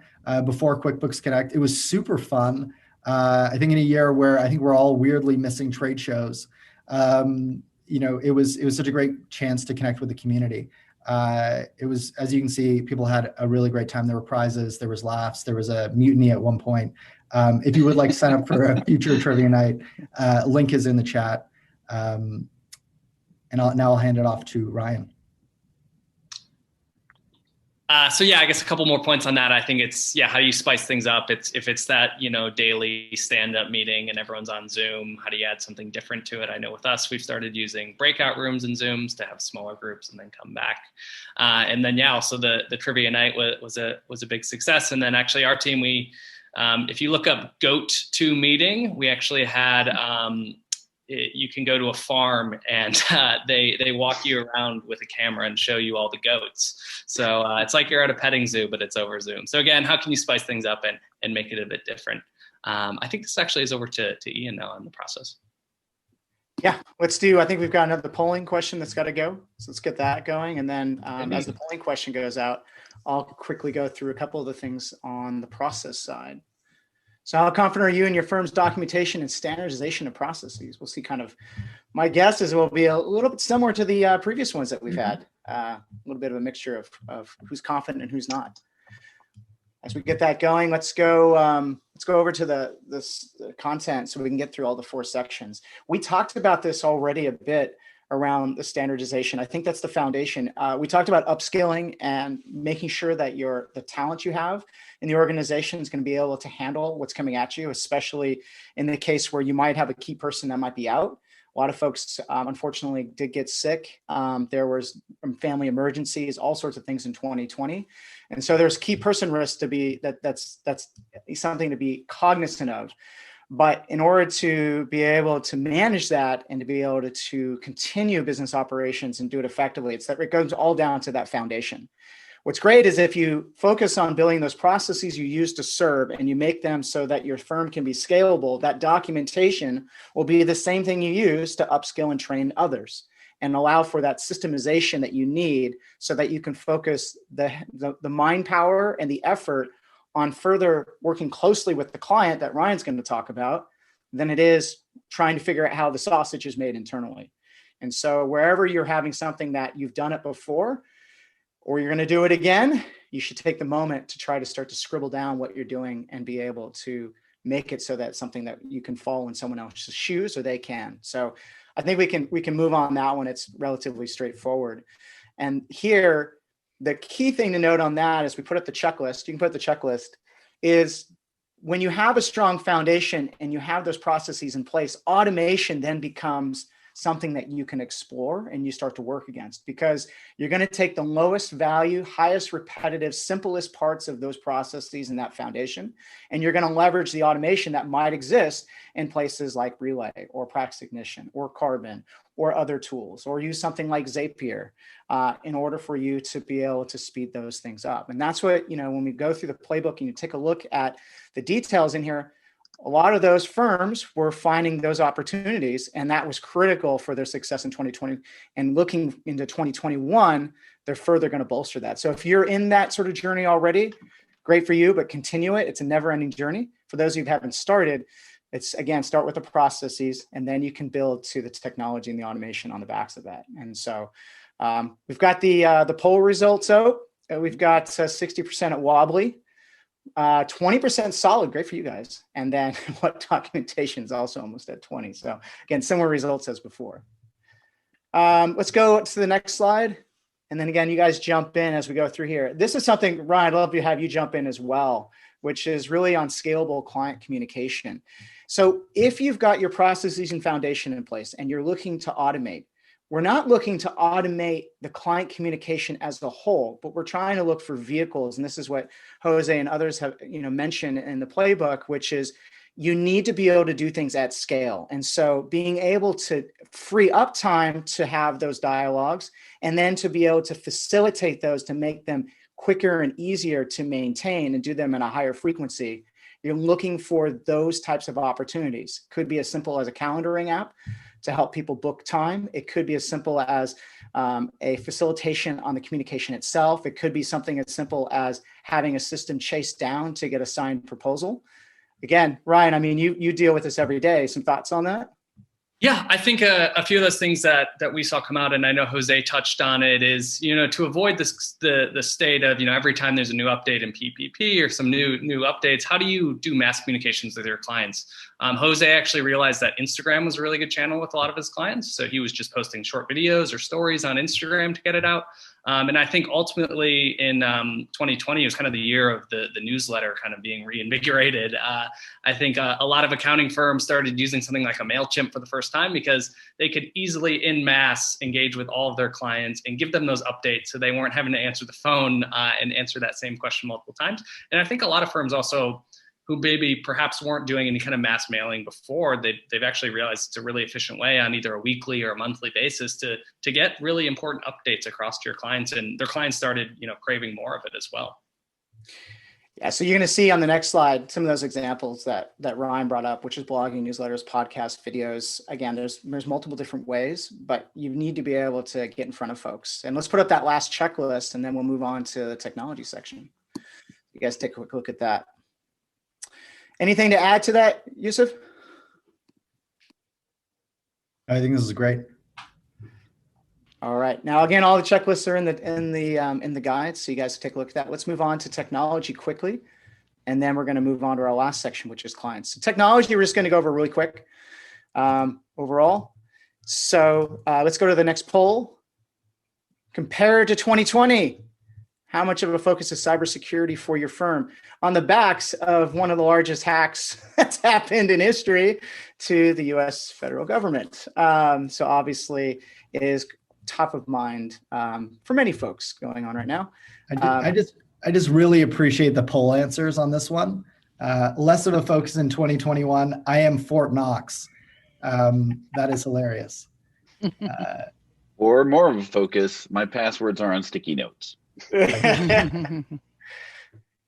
before QuickBooks Connect. It was super fun. I think in a year where I think we're all weirdly missing trade shows, it was such a great chance to connect with the community. It was, as you can see, people had a really great time. There were prizes, there was laughs, there was a mutiny at one point. If you would like to sign up for a future trivia night, link is in the chat. And I'll hand it off to Ryan. I guess a couple more points on that. I think it's, how do you spice things up? If it's that, daily stand-up meeting and everyone's on Zoom, how do you add something different to it? I know with us, we've started using breakout rooms and Zooms to have smaller groups and then come back. And then, also the trivia night was a big success. And then actually our team, if you look up GOAT 2 meeting, we actually had, you can go to a farm and they walk you around with a camera and show you all the goats. So it's like you're at a petting zoo, but it's over Zoom. So again, how can you spice things up and make it a bit different? I think this actually is over to Ian now on the process. Yeah, let's do, I think we've got another polling question that's got to go. So let's get that going. And then as the polling question goes out, I'll quickly go through a couple of the things on the process side. So how confident are you in your firm's documentation and standardization of processes? We'll see kind of, my guess is it will be a little bit similar to the previous ones that we've had, a little bit of a mixture of who's confident and who's not. As we get that going, let's go over to the content so we can get through all the 4 sections. We talked about this already a bit around the standardization. I think that's the foundation. We talked about upskilling and making sure that the talent you have in the organization is going to be able to handle what's coming at you, especially in the case where you might have a key person that might be out. A lot of folks, unfortunately, did get sick. There was family emergencies, all sorts of things in 2020. And so there's key person risk to be, that's something to be cognizant of. But in order to be able to manage that and to be able to continue business operations and do it effectively, it goes all down to that foundation. What's great is if you focus on building those processes you use to serve and you make them so that your firm can be scalable, that documentation will be the same thing you use to upskill and train others and allow for that systemization that you need so that you can focus the mind power and the effort on further working closely with the client that Ryan's going to talk about than it is trying to figure out how the sausage is made internally. And so wherever you're having something that you've done it before, or you're going to do it again, you should take the moment to try to start to scribble down what you're doing and be able to make it so that it's something that you can follow in someone else's shoes or they can. So I think we can move on that one. It's relatively straightforward. And here, the key thing to note on that is we put up the checklist. You can put the checklist is when you have a strong foundation and you have those processes in place, automation then becomes something that you can explore and you start to work against, because you're going to take the lowest value, highest repetitive, simplest parts of those processes and that foundation, and you're going to leverage the automation that might exist in places like Relay or Practice Ignition or Karbon or other tools, or use something like Zapier in order for you to be able to speed those things up. And that's what, when we go through the playbook and you take a look at the details in here, a lot of those firms were finding those opportunities, and that was critical for their success in 2020. And looking into 2021, they're further going to bolster that. So if you're in that sort of journey already, great for you, but continue it. It's a never-ending journey. For those of you who haven't started, it's, again, start with the processes, and then you can build to the technology and the automation on the backs of that. And so we've got the poll results out. We've got 60% at Wobbly. 20% solid, great for you guys. And then what documentation is also almost at 20. So again, similar results as before. Let's go to the next slide. And then again, you guys jump in as we go through here. This is something, Ryan, I'd love to have you jump in as well, which is really on scalable client communication. So if you've got your processes and foundation in place and you're looking to automate, we're not looking to automate the client communication as a whole, but we're trying to look for vehicles. And this is what Jose and others have mentioned in the playbook, which is you need to be able to do things at scale. And so being able to free up time to have those dialogues and then to be able to facilitate those to make them quicker and easier to maintain and do them in a higher frequency, you're looking for those types of opportunities. Could be as simple as a calendaring app to help people book time. It could be as simple as a facilitation on the communication itself. It could be something as simple as having a system chase down to get a signed proposal. Again, Ryan, I mean, you deal with this every day. Some thoughts on that? Yeah, I think a few of those things that we saw come out, and I know Jose touched on it, is to avoid the state of every time there's a new update in PPP or some new updates. How do you do mass communications with your clients? Jose actually realized that Instagram was a really good channel with a lot of his clients, so he was just posting short videos or stories on Instagram to get it out. And I think ultimately in 2020 was kind of the year of the newsletter kind of being reinvigorated. I think a lot of accounting firms started using something like a MailChimp for the first time because they could easily in mass engage with all of their clients and give them those updates so they weren't having to answer the phone and answer that same question multiple times. And I think a lot of firms also who maybe perhaps weren't doing any kind of mass mailing before, they've actually realized it's a really efficient way on either a weekly or a monthly basis to get really important updates across to your clients, and their clients started, craving more of it as well. Yeah, so you're going to see on the next slide some of those examples that Ryan brought up, which is blogging, newsletters, podcasts, videos. Again, there's multiple different ways, but you need to be able to get in front of folks. And let's put up that last checklist, and then we'll move on to the technology section. You guys take a quick look at that. Anything to add to that, Yoseph? I think this is great. All right. Now, again, all the checklists are in the guide, so you guys take a look at that. Let's move on to technology quickly, and then we're going to move on to our last section, which is clients. So technology, we're just going to go over really quick overall. So let's go to the next poll. Compared to 2020, how much of a focus is cybersecurity for your firm? On the backs of one of the largest hacks that's happened in history to the U.S. federal government. So obviously, it is top of mind for many folks going on right now. I just really appreciate the poll answers on this one. Less of a focus in 2021. I am Fort Knox. That is hilarious. Or more of a focus, my passwords are on sticky notes.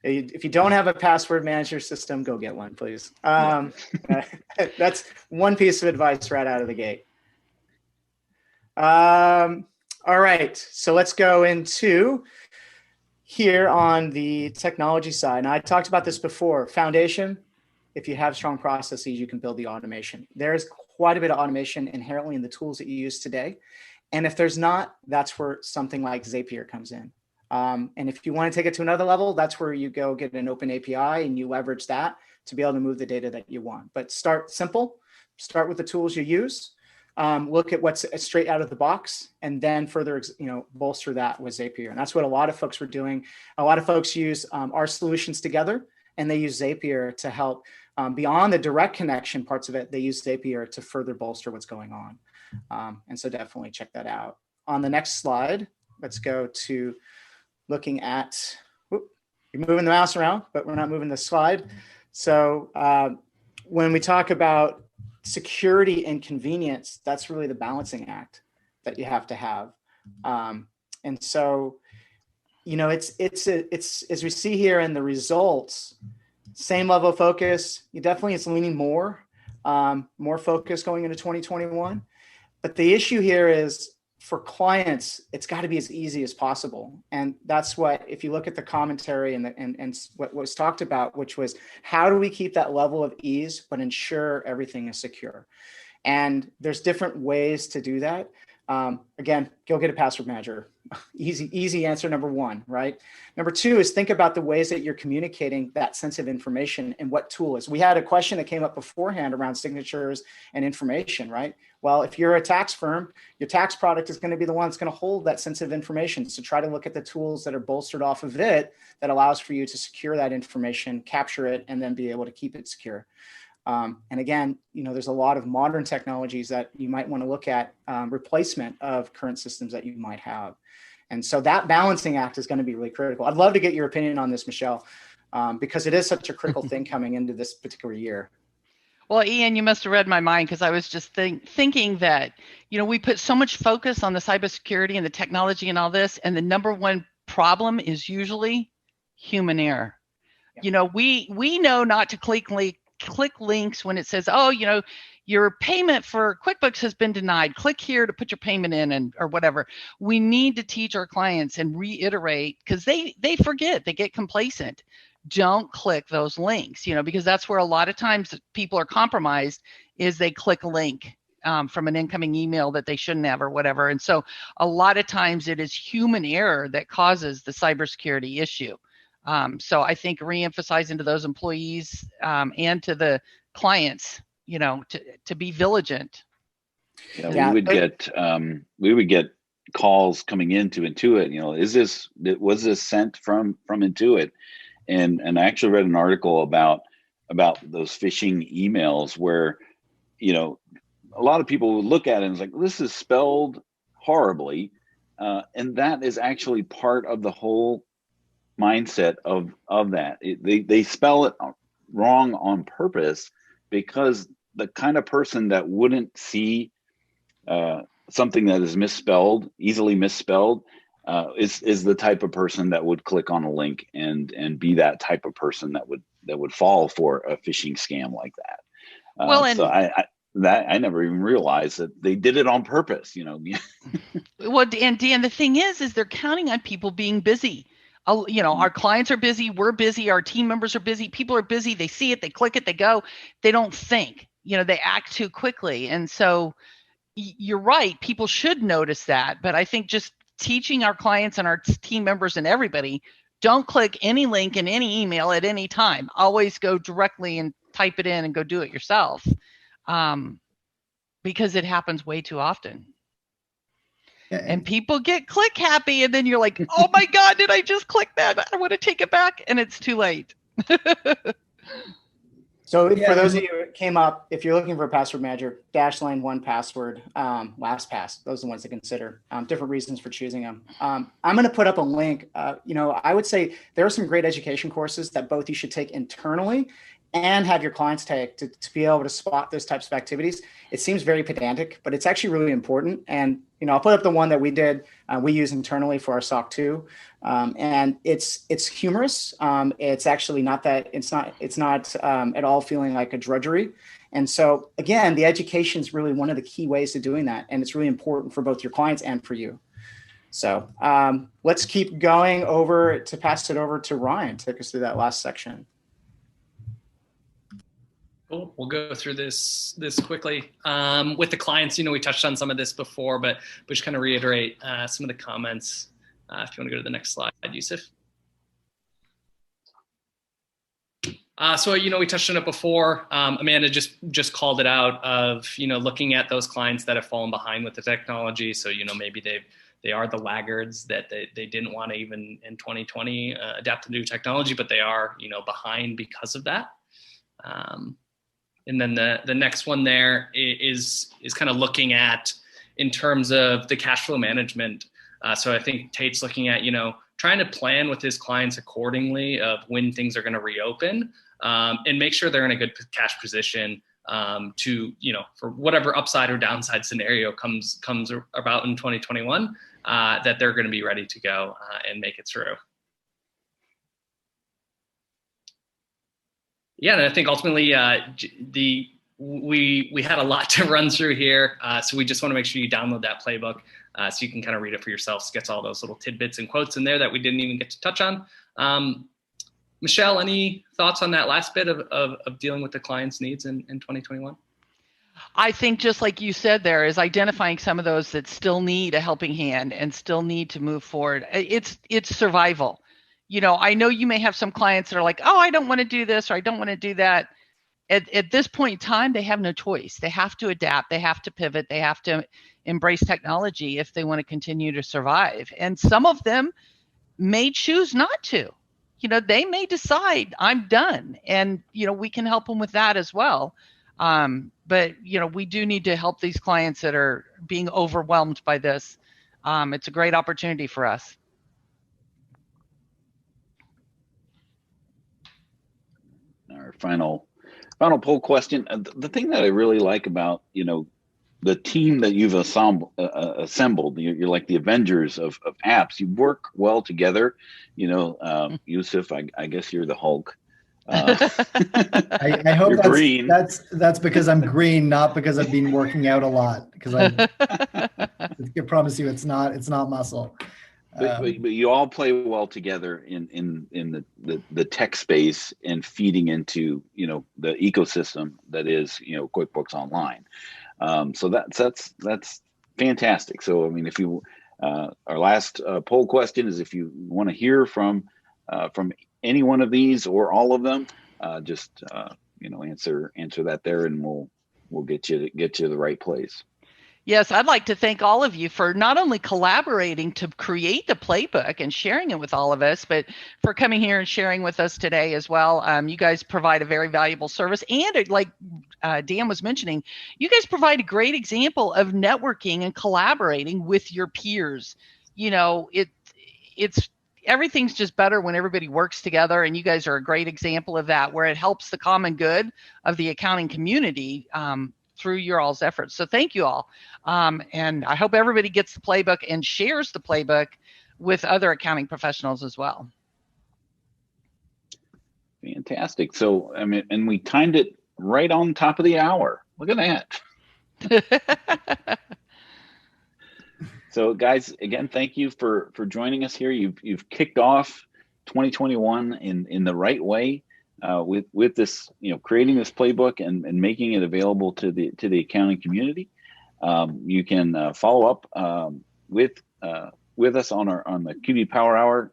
If you don't have a password manager system, go get one, please. That's one piece of advice right out of the gate. All right, so let's go into here on the technology side. And I talked about this before. Foundation, if you have strong processes, you can build the automation. There's quite a bit of automation inherently in the tools that you use today. And if there's not, that's where something like Zapier comes in. And if you want to take it to another level, that's where you go get an open API and you leverage that to be able to move the data that you want. But start simple, start with the tools you use. Look at what's straight out of the box, and then further, bolster that with Zapier. And that's what a lot of folks were doing. A lot of folks use our solutions together, and they use Zapier to help beyond the direct connection parts of it. They use Zapier to further bolster what's going on. And so definitely check that out. On the next slide, let's go to looking at, you're moving the mouse around, but we're not moving the slide. So when we talk about security and convenience, that's really the balancing act that you have to have. And so, it's as we see here in the results, same level of focus. You definitely, it's leaning more focus going into 2021. But the issue here is for clients, it's got to be as easy as possible. And that's what, if you look at the commentary and what was talked about, which was how do we keep that level of ease, but ensure everything is secure? And there's different ways to do that. Again, go get a password manager. Easy answer number one, right? Number two is think about the ways that you're communicating that sensitive information and what tool is. We had a question that came up beforehand around signatures and information, right? Well, if you're a tax firm, your tax product is going to be the one that's going to hold that sensitive information. So try to look at the tools that are bolstered off of it that allows for you to secure that information, capture it, and then be able to keep it secure. And again, there's a lot of modern technologies that you might want to look at, replacement of current systems that you might have. And so that balancing act is going to be really critical. I'd love to get your opinion on this, Michelle, because it is such a critical thing coming into this particular year. Well, Ian, you must have read my mind, because I was just thinking that, we put so much focus on the cybersecurity and the technology and all this, and the number one problem is usually human error. Yeah. We know not to click links when it says, your payment for QuickBooks has been denied. Click here to put your payment in or whatever. We need to teach our clients and reiterate, because they forget, they get complacent. Don't click those links, because that's where a lot of times people are compromised, is they click a link from an incoming email that they shouldn't have or whatever. And so a lot of times it is human error that causes the cybersecurity issue. So I think re-emphasizing to those employees and to the clients, to be vigilant. Yeah, we would get calls coming into Intuit. Was this sent from Intuit? And I actually read an article about those phishing emails where, a lot of people would look at it and it's like, this is spelled horribly. And that is actually part of the whole mindset of that. They spell it wrong on purpose, because the kind of person that wouldn't see something that is easily misspelled, is the type of person that would click on a link and be that type of person that would fall for a phishing scam like that. Well, and so I never even realized that they did it on purpose, you know. well, and Dan, the thing is they're counting on people being busy. You know, our clients are busy, we're busy, our team members are busy, people are busy, they see it, they click it, they go, they don't think, you know, they act too quickly. And so you're right, people should notice that. But I think just teaching our clients and our team members and everybody, don't click any link in any email at any time. Always go directly and type it in and go do it yourself, because it happens way too often. Yeah, and people get click happy, and then you're like, oh my God, did I just click that? I want to take it back, and it's too late. So for those of you who came up, if you're looking for a password manager, #1password, LastPass, those are the ones to consider. Different reasons for choosing them. I'm going to put up a link. You know, I would say there are some great education courses that both you should take internally and have your clients take to be able to spot those types of activities. It seems very pedantic, but it's actually really important. And, you know, I'll put up the one that we did, we use internally for our SOC 2. And it's humorous. It's actually not that, it's not at all feeling like a drudgery. And so again, the education is really one of the key ways to doing that. And it's really important for both your clients and for you. So let's keep going over to pass it over to Ryan to take us through that last section. Cool. We'll go through this quickly. With the clients, you know, we touched on some of this before, but just kind of reiterate some of the comments. If you want to go to the next slide, Yoseph. So, you know, we touched on it before. Amanda just called it out of, you know, looking at those clients that have fallen behind with the technology. So, you know, maybe they are the laggards that they didn't want to even in 2020 adapt to new technology, but they are, you know, behind because of that. And then the next one there is kind of looking at in terms of the cash flow management. So I think Tate's looking at, you know, trying to plan with his clients accordingly of when things are going to reopen, and make sure they're in a good cash position to, you know, for whatever upside or downside scenario comes about in 2021, that they're going to be ready to go and make it through. Yeah, and I think ultimately we had a lot to run through here, so we just want to make sure you download that playbook so you can kind of read it for yourself. Gets all those little tidbits and quotes in there that we didn't even get to touch on. Michelle, any thoughts on that last bit of dealing with the client's needs in 2021? I think just like you said, there is identifying some of those that still need a helping hand and still need to move forward. It's survival. You know, I know you may have some clients that are like, oh, I don't want to do this or I don't want to do that. At this point in time, they have no choice. They have to adapt. They have to pivot. They have to embrace technology if they want to continue to survive. And some of them may choose not to. You know, they may decide I'm done. And, you know, we can help them with that as well. But, you know, we do need to help these clients that are being overwhelmed by this. It's a great opportunity for us. Our final poll question. The thing that I really like about, you know, the team that you've assembled, you're like the Avengers of apps. You work well together. You know, Yoseph, I guess you're the Hulk. I hope you're green. That's because I'm green, not because I've been working out a lot. Because I promise you, it's not muscle. But you all play well together in the tech space and feeding into, you know, the ecosystem that is, you know, QuickBooks Online. So that's fantastic. So I mean, if you our last poll question is if you want to hear from any one of these or all of them, just you know, answer that there, and we'll get you to the right place. Yes, I'd like to thank all of you for not only collaborating to create the playbook and sharing it with all of us, but for coming here and sharing with us today as well. You guys provide a very valuable service. And like Dan was mentioning, you guys provide a great example of networking and collaborating with your peers. You know, it's everything's just better when everybody works together, and you guys are a great example of that, where it helps the common good of the accounting community through your all's efforts. So thank you all. And I hope everybody gets the playbook and shares the playbook with other accounting professionals as well. Fantastic. So, I mean, and we timed it right on top of the hour. Look at that. So, guys, again, thank you for joining us here. You've kicked off 2021 in the right way with this, creating this playbook and making it available to the accounting community. You can follow up with us on the QB Power Hour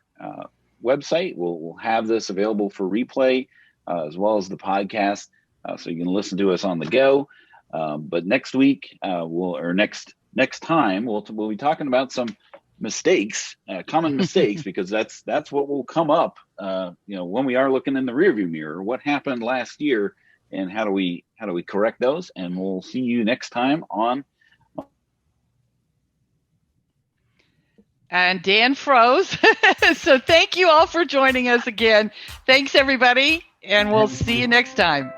website. We'll have this available for replay as well as the podcast, so you can listen to us on the go. But next week, next time, we'll be talking about some mistakes, common mistakes, because that's what will come up, when we are looking in the rearview mirror. What happened last year, and how do we correct those? And we'll see you next time on. And Dan froze. So thank you all for joining us again. Thanks, everybody. And we'll see you next time.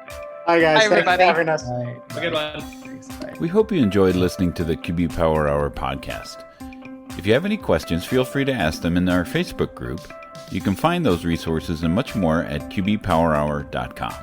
Bye, guys. Bye, everybody. Thanks for having us. Have a good one. Thanks. Bye. We hope you enjoyed listening to the QB Power Hour podcast. If you have any questions, feel free to ask them in our Facebook group. You can find those resources and much more at qbpowerhour.com.